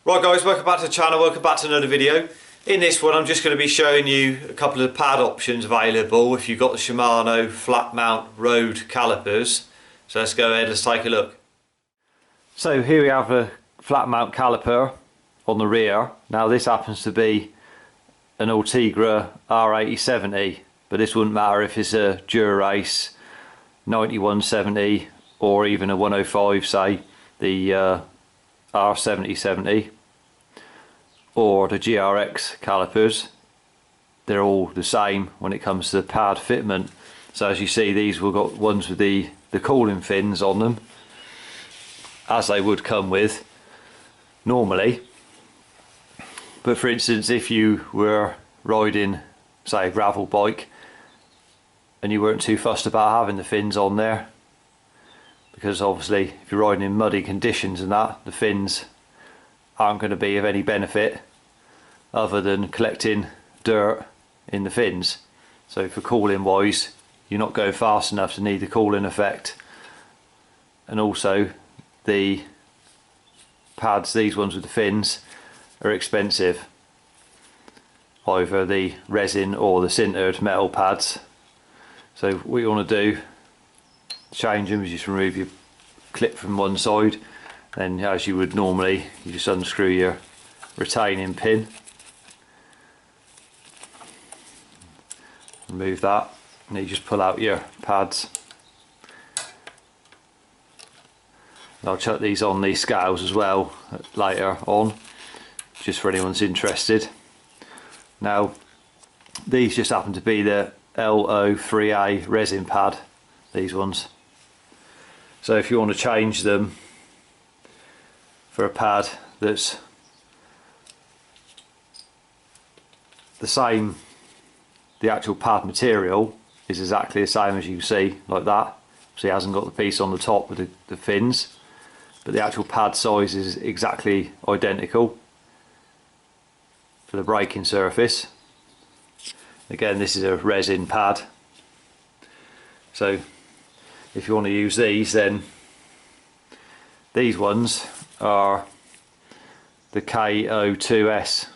Right guys, welcome back to the channel, welcome back to another video. In this one I'm just going to be showing you a couple of pad options available if you've got the Shimano flat mount road calipers. So let's go ahead, let's take a look. So here we have a flat mount caliper on the rear. Now this happens to be an Ultegra R8070, but this wouldn't matter if it's a Dura-Race 9170 or even a 105, say the R7070 or the GRX calipers. They're all the same when it comes to pad fitment. So as you see, these we've got ones with the cooling fins on them, as they would come with normally. But for instance, if you were riding say a gravel bike and you weren't too fussed about having the fins on there, because obviously if you're riding in muddy conditions and that, the fins aren't going to be of any benefit other than collecting dirt in the fins. So for cooling wise, you're not going fast enough to need the cooling effect. And also the pads, these ones with the fins, are expensive, either the resin or the sintered metal pads. So what you want to do, change them, is just remove your clip from one side, then as you would normally, you just unscrew your retaining pin, remove that, and you just pull out your pads. And I'll chuck these on these scales as well later on, just for anyone's interested. Now these just happen to be the L03A Resin Pad, these ones. So if you want to change them for a pad that's the same, the actual pad material is exactly the same as you can see, like that. So it hasn't got the piece on the top with the fins, but the actual pad size is exactly identical for the braking surface. Again, this is a resin pad. So if you want to use these, then these ones are the K02S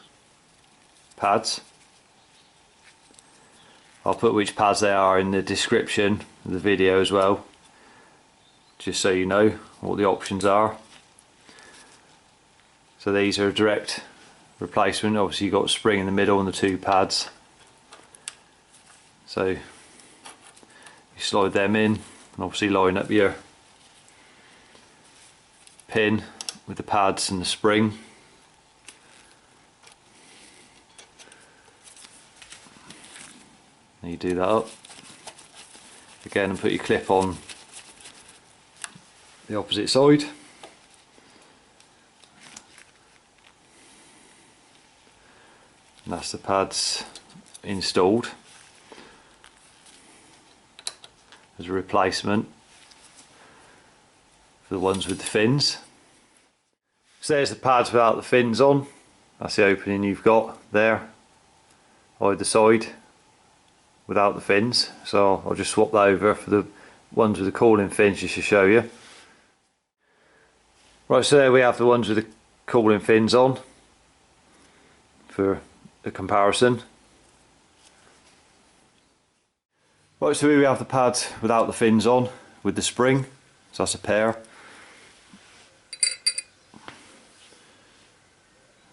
pads. I'll put which pads they are in the description of the video as well, just so you know what the options are. So these are a direct replacement. Obviously you've got a spring in the middle and the two pads. So you slide them in and obviously line up your pin with the pads and the spring. And you do that up again and put your clip on the opposite side. And that's the pads installed as a replacement for the ones with the fins. So there's the pads without the fins on. That's the opening you've got there either side without the fins. So I'll just swap that over for the ones with the cooling fins just to show you. Right, so there we have the ones with the cooling fins on for a comparison. Right, so here we have the pads without the fins on with the spring, so that's a pair.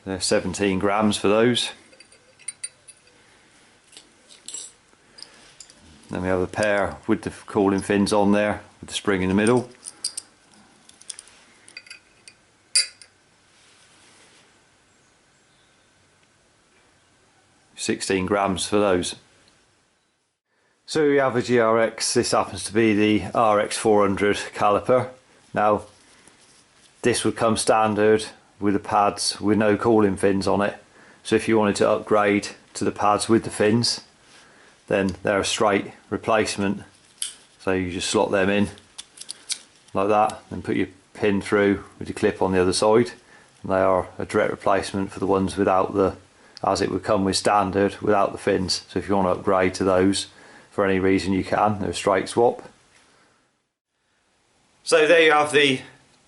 They're 17 grams for those. Then we have a pair with the cooling fins on there with the spring in the middle. £16 grams for those. So we have a GRX, this happens to be the RX400 caliper. Now this would come standard with the pads with no cooling fins on it. So if you wanted to upgrade to the pads with the fins, then they're a straight replacement. So you just slot them in like that and put your pin through with your clip on the other side, and they are a direct replacement for the ones without the, as it would come with standard without the fins. So if you want to upgrade to those for any reason you can, they're a straight swap. So there you have the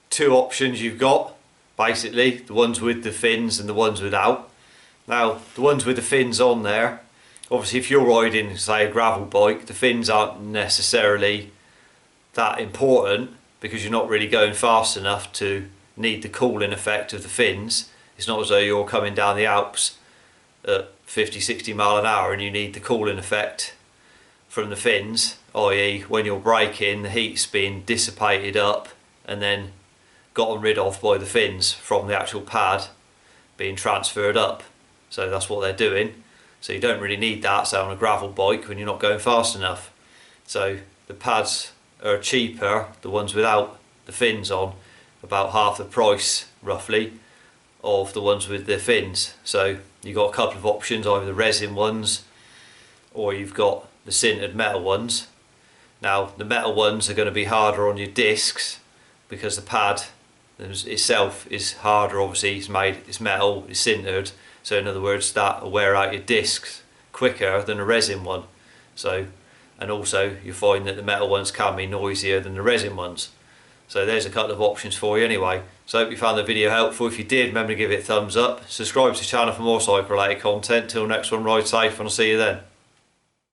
two options you've got. basically, the ones with the fins and the ones without. Now the ones with the fins on there, obviously if you're riding say a gravel bike, the fins aren't necessarily that important because you're not really going fast enough to need the cooling effect of the fins. It's not as though you're coming down the Alps at 50-60 mile an hour and you need the cooling effect from the fins, i.e. when you're braking the heat's being dissipated up and then gotten rid of by the fins from the actual pad being transferred up. So that's what they're doing. So you don't really need that, say on a gravel bike when you're not going fast enough. So the pads are cheaper, the ones without the fins on, about half the price roughly of the ones with the fins. So you've got a couple of options, either the resin ones or you've got the sintered metal ones. Now the metal ones are going to be harder on your discs because the pad itself is harder, obviously it's metal, it's sintered. So in other words, that will wear out your discs quicker than a resin one. So, and also you find that the metal ones can be noisier than the resin ones. So there's a couple of options for you anyway. So I hope you found the video helpful. If you did, remember to give it a thumbs up. Subscribe to the channel for more cycle related content. Till next one, ride safe and I'll see you then.